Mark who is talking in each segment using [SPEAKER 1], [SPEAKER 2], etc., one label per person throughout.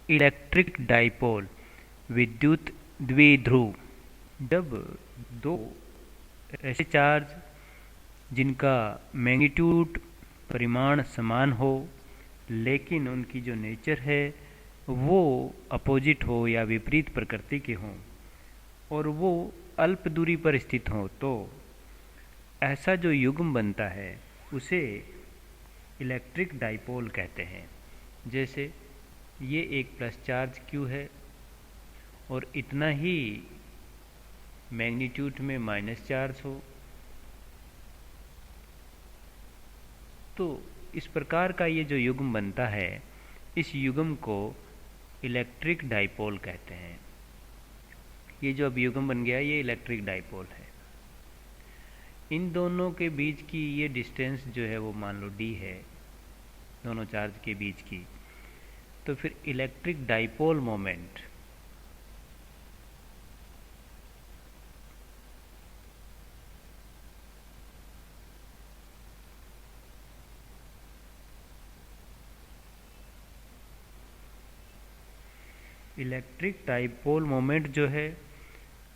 [SPEAKER 1] Electric dipole, विद्युत द्विध्रुव। जब दो ऐसे चार्ज जिनका मैग्नीट्यूड परिमाण समान हो लेकिन उनकी जो नेचर है वो अपोजिट हो या विपरीत प्रकृति के हों और वो अल्प दूरी पर स्थित हों, तो ऐसा जो युग्म बनता है उसे इलेक्ट्रिक डाइपोल कहते हैं। जैसे ये एक प्लस चार्ज Q है और इतना ही मैग्नीट्यूड में माइनस चार्ज हो, तो इस प्रकार का ये जो युग्म बनता है इस युग्म को इलेक्ट्रिक डाइपोल कहते हैं। ये जो अब युग्म बन गया ये इलेक्ट्रिक डाइपोल है। इन दोनों के बीच की ये डिस्टेंस जो है वो मान लो d है, दोनों चार्ज के बीच की। तो फिर electric dipole moment electric dipole moment जो है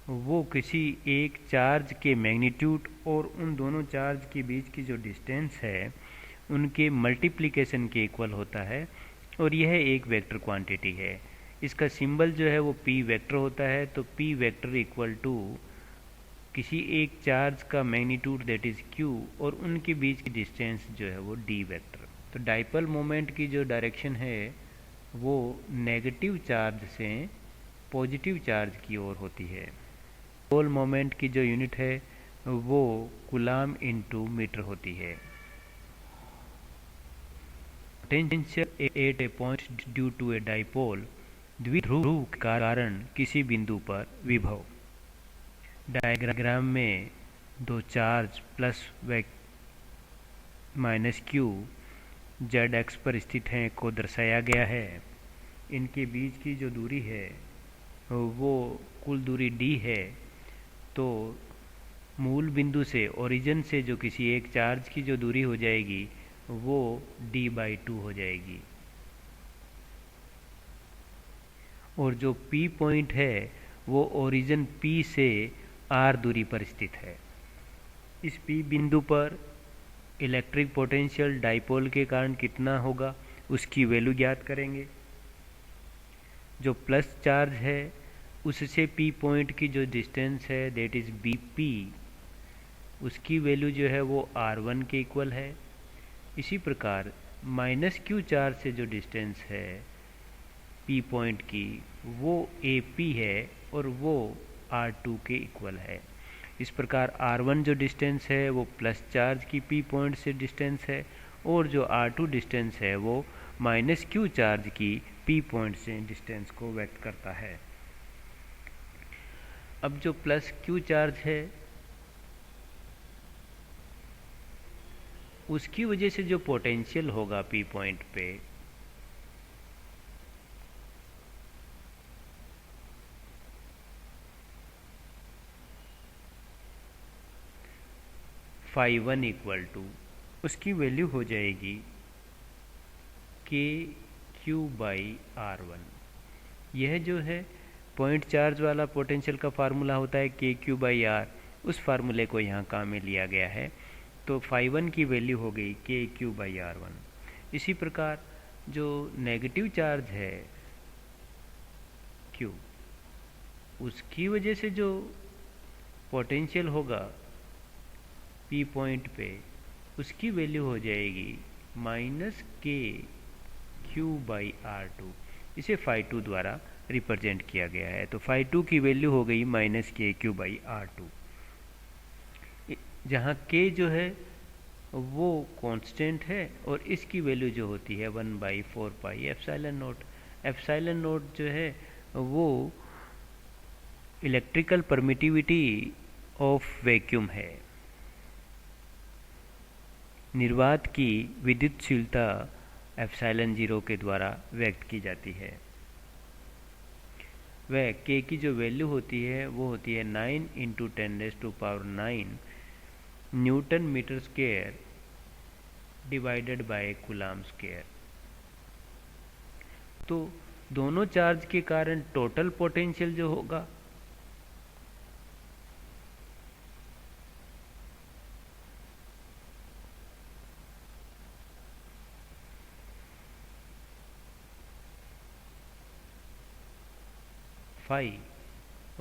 [SPEAKER 1] वो किसी एक चार्ज के मैग्नीट्यूड और उन दोनों चार्ज के बीच की जो डिस्टेंस है उनके मल्टीप्लिकेशन के इक्वल होता है और यह एक वेक्टर क्वांटिटी है। इसका सिंबल जो है वो p वेक्टर होता है। तो p वेक्टर इक्वल टू किसी एक चार्ज का मैग्नीट्यूड दैट इज़ q और उनके बीच की डिस्टेंस जो है वो d वेक्टर। तो डाइपोल मोमेंट की जो डायरेक्शन है वो नेगेटिव चार्ज से पॉजिटिव चार्ज की ओर होती है। डाइपोल मोमेंट की जो यूनिट है वो कूलम इनटू मीटर होती है। Potential at a point due to a dipole, द्विध्रुव के कारण किसी बिंदु पर विभव। डायग्राम में दो चार्ज प्लस व माइनस Q जेड एक्स पर स्थित हैं को दर्शाया गया है। इनके बीच की जो दूरी है वो कुल दूरी d है। तो मूल बिंदु से ओरिजिन से जो किसी एक चार्ज की जो दूरी हो जाएगी वो d/2 हो जाएगी और जो P पॉइंट है वो ओरिजिन P से r दूरी पर स्थित है। इस P बिंदु पर इलेक्ट्रिक पोटेंशियल डाइपोल के कारण कितना होगा उसकी वैल्यू ज्ञात करेंगे। जो प्लस चार्ज है उससे P पॉइंट की जो डिस्टेंस है दैट इज़ BP, उसकी वैल्यू जो है वो R1 के इक्वल है। इसी प्रकार माइनस Q चार्ज से जो डिस्टेंस है P पॉइंट की वो AP है और वो R2 के इक्वल है। इस प्रकार R1 जो डिस्टेंस है वो प्लस चार्ज की P पॉइंट से डिस्टेंस है और जो R2 डिस्टेंस है वो माइनस Q चार्ज की P पॉइंट से डिस्टेंस को व्यक्त करता है। अब जो प्लस Q चार्ज है उसकी वजह से जो पोटेंशियल होगा P पॉइंट पे φ1 इक्वल टू उसकी वैल्यू हो जाएगी KQ/R1। यह जो है पॉइंट चार्ज वाला पोटेंशियल का फार्मूला होता है KQ/R, उस फार्मूले को यहाँ काम में लिया गया है। तो φ1 की वैल्यू हो गई KQ/R1। इसी प्रकार जो नेगेटिव चार्ज है Q, उसकी वजह से जो पोटेंशियल होगा P पॉइंट पे उसकी वैल्यू हो जाएगी -KQ/R2। इसे φ2 द्वारा रिप्रेजेंट किया गया है। तो φ2 की वैल्यू हो गई -KQ/R2, जहाँ K जो है वो कांस्टेंट है और इसकी वैल्यू जो होती है 1/4πε0। एप्सिलॉन नोट जो है वो इलेक्ट्रिकल परमिटिविटी ऑफ वैक्यूम है। निर्वात की विद्युतशीलता ε0 के द्वारा व्यक्त की जाती है। वह K की जो वैल्यू होती है वो होती है 9 × 10⁹ newton meter square divided by coulomb square. तो दोनों चार्ज के कारण टोटल पोटेंशियल जो होगा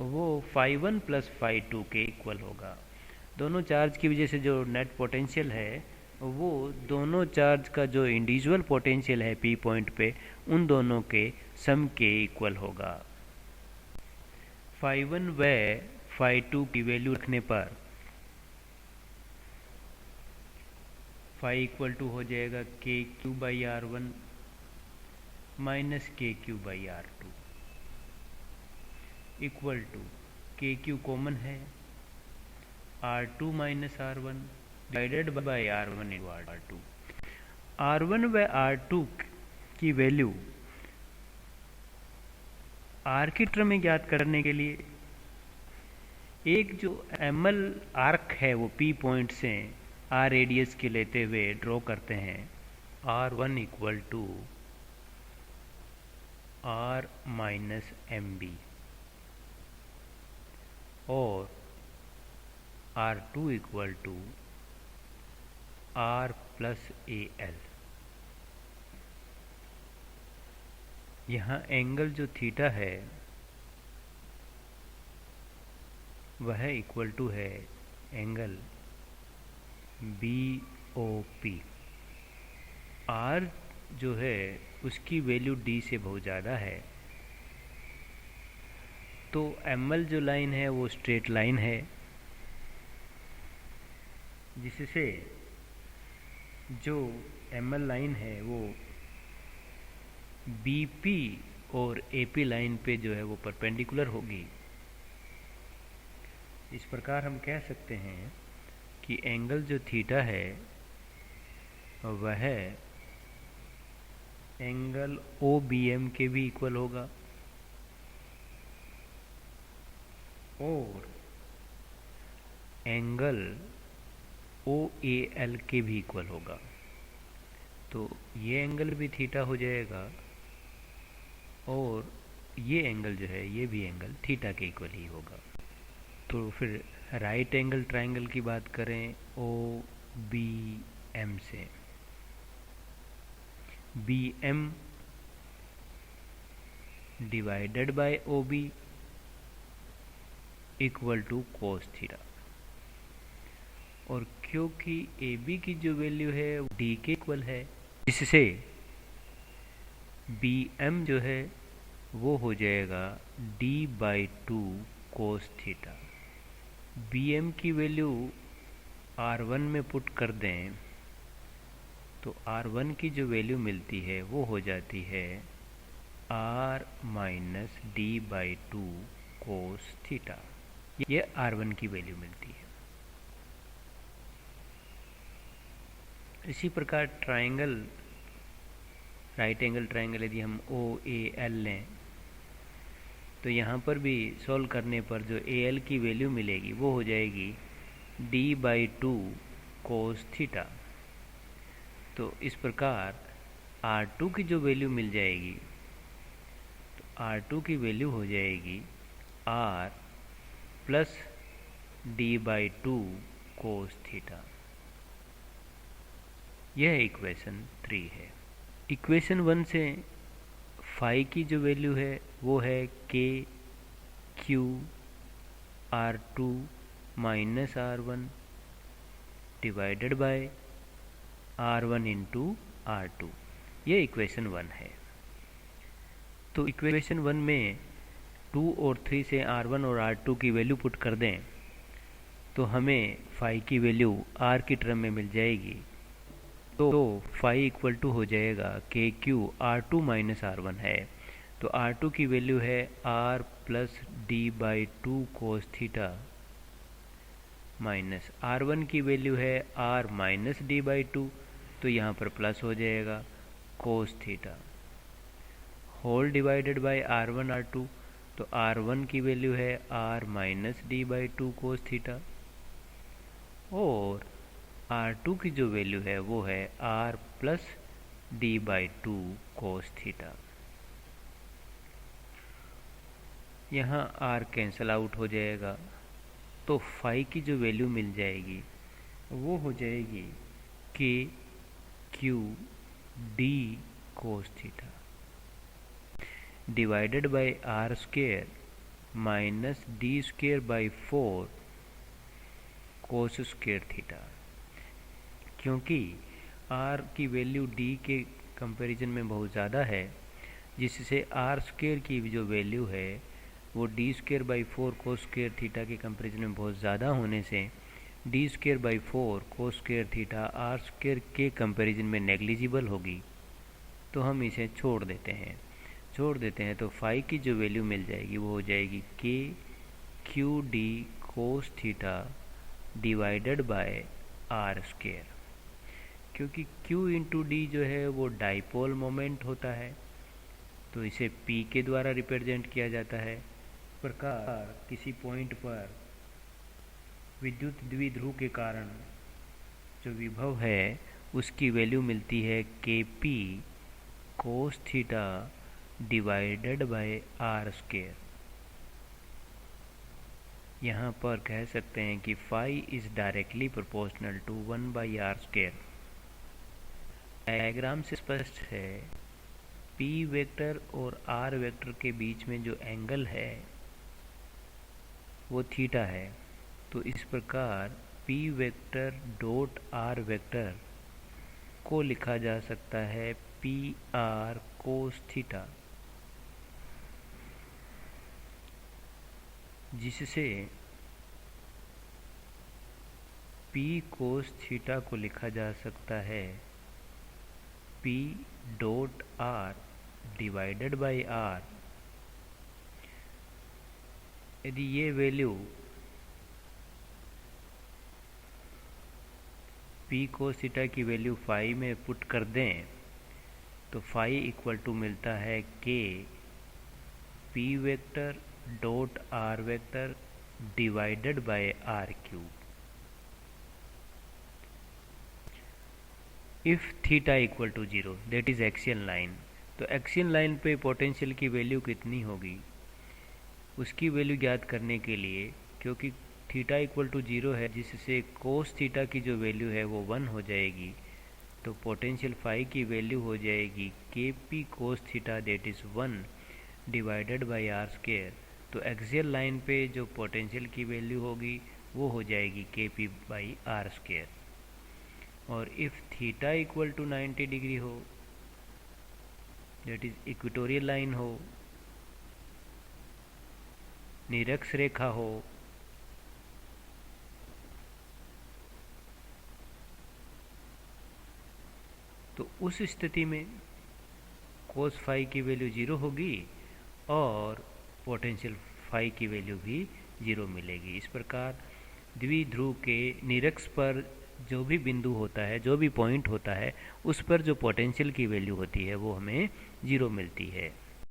[SPEAKER 1] वो φ1 प्लस φ2 के इक्वल होगा। दोनों चार्ज की वजह से जो नेट पोटेंशियल है वो दोनों चार्ज का जो इंडिविजुअल पोटेंशियल है पी पॉइंट पे उन दोनों के सम के इक्वल होगा। φ1 व φ2 की वैल्यू रखने पर φ इक्वल टू हो जाएगा k q by r one minus k q by r two equal to k q common है r two minus r one divided by r one into r two. R one व r two की value r की term में ज्ञात करने के लिए एक जो एमएल आर्क है वो पी पॉइंट से आर रेडियस के लेते हुए ड्रॉ करते हैं। R one equal to r minus M B और r two equal to r plus A L. यहाँ एंगल जो थीटा है वह इक्वल टू है angle B O P. R जो है उसकी वैल्यू डी से बहुत ज़्यादा है तो एमएल जो लाइन है वो स्ट्रेट लाइन है जिससे जो एमएल लाइन है वो बीपी और एपी लाइन पे जो है वो परपेंडिकुलर होगी। इस प्रकार हम कह सकते हैं कि एंगल जो थीटा है वह एंगल ओ बी एम के भी इक्वल होगा और एंगल ओ ए एल के भी इक्वल होगा। तो ये एंगल भी थीटा हो जाएगा और ये एंगल जो है ये भी एंगल थीटा के इक्वल ही होगा। तो फिर राइट एंगल ट्रायंगल की बात करें ओ बी एम से, B M divided by O B equal to cos theta. और क्योंकि ए बी की जो वैल्यू है डी के इक्वल है इससे बी एम जो है वो हो जाएगा d by two cos theta. B M की वैल्यू आर वन में पुट कर दें तो आर वन की जो वैल्यू मिलती है वो हो जाती है r minus d by two cos theta. ये आर वन की वैल्यू मिलती है। इसी प्रकार ट्रायंगल राइट एंगल ट्रायंगल यदि हम ओ ए एल लें तो यहाँ पर भी सॉल्व करने पर जो ए एल की वैल्यू मिलेगी वो हो जाएगी D by two cos theta. तो इस प्रकार R2 की जो वैल्यू मिल जाएगी तो R2 की वैल्यू हो जाएगी R plus d by two cos theta. यह इक्वेशन 3 है। इक्वेशन 1 से फाई की जो वैल्यू है वो है k q r two minus r one divided by r one into r two. ये इक्वेशन 1 है। तो इक्वेशन 1 में 2 और 3 से R1 और R2 की वैल्यू पुट कर दें तो हमें फाई की वैल्यू R की टर्म में मिल जाएगी। तो फाई इक्वल टू हो जाएगा k q r two minus r one है तो आर टू की वैल्यू है r plus d by two cos theta minus r one की वैल्यू है r minus d by two तो यहाँ पर प्लस हो जाएगा cos theta whole divided by r one r two तो आर वन की वैल्यू है r minus d by two cos theta और R2 की जो वैल्यू है वो है R plus d by two cos theta. यहाँ आर कैंसल आउट हो जाएगा, तो फाई की जो वैल्यू मिल जाएगी वो हो जाएगी k q d cos theta divided by r square minus d square by 4 cos square theta. क्योंकि आर की वैल्यू डी के कंपैरिजन में बहुत ज़्यादा है, जिससे आर स्क्वेयर की जो वैल्यू है वो d square by 4 cos square theta के कंपैरिजन में बहुत ज़्यादा होने से d square by 4 cos square theta r square के कंपैरिजन में नेग्लिजिबल होगी। तो हम इसे छोड़ देते हैं तो फाई की जो वैल्यू मिल जाएगी वो हो जाएगी k q d cos theta divided by r square. क्योंकि Q इंटू डी जो है वो डाइपोल मोमेंट होता है, तो इसे P के द्वारा रिप्रेजेंट किया जाता है। इस प्रकार किसी पॉइंट पर विद्युत द्विध्रुव के कारण जो विभव है उसकी वैल्यू मिलती है KP cos theta divided by r square. यहाँ पर कह सकते हैं कि phi is directly proportional to 1 by r square. Diagram से स्पष्ट है P वेक्टर और R वेक्टर के बीच में जो एंगल है वो थीटा है। तो इस प्रकार P vector dot R vector को लिखा जा सकता है PR कोस थीटा, जिससे P कोस थीटा को लिखा जा सकता है P dot R divided by R। यदि ये वैल्यू P कोस थीटा की वैल्यू फाई में पुट कर दें तो फाई इक्वल टू मिलता है K P vector dot R vector divided by R cube. If theta equal to 0 that is axial line, तो एक्सियल लाइन पे पोटेंशियल की वैल्यू कितनी होगी उसकी वैल्यू ज्ञात करने के लिए, क्योंकि थीटा इक्वल टू 0 है जिससे कोस थीटा की जो वैल्यू है वो 1 हो जाएगी, तो पोटेंशियल फाई की वैल्यू हो जाएगी k p cos theta that is 1 divided by r square. तो एक्सियल लाइन पे जो पोटेंशियल की वैल्यू होगी वो हो जाएगी k p by r square. और if theta equal to 90 degree हो दैट इज़ इक्वेटोरियल लाइन हो, निरक्ष रेखा हो, तो उस स्थिति में कोस फाई की वैल्यू 0 होगी और पोटेंशियल फाई की वैल्यू भी 0 मिलेगी। इस प्रकार द्विध्रुव के निरक्ष पर जो भी बिंदु होता है, जो भी पॉइंट होता है, उस पर जो पोटेंशियल की वैल्यू होती है वो हमें 0 मिलती है।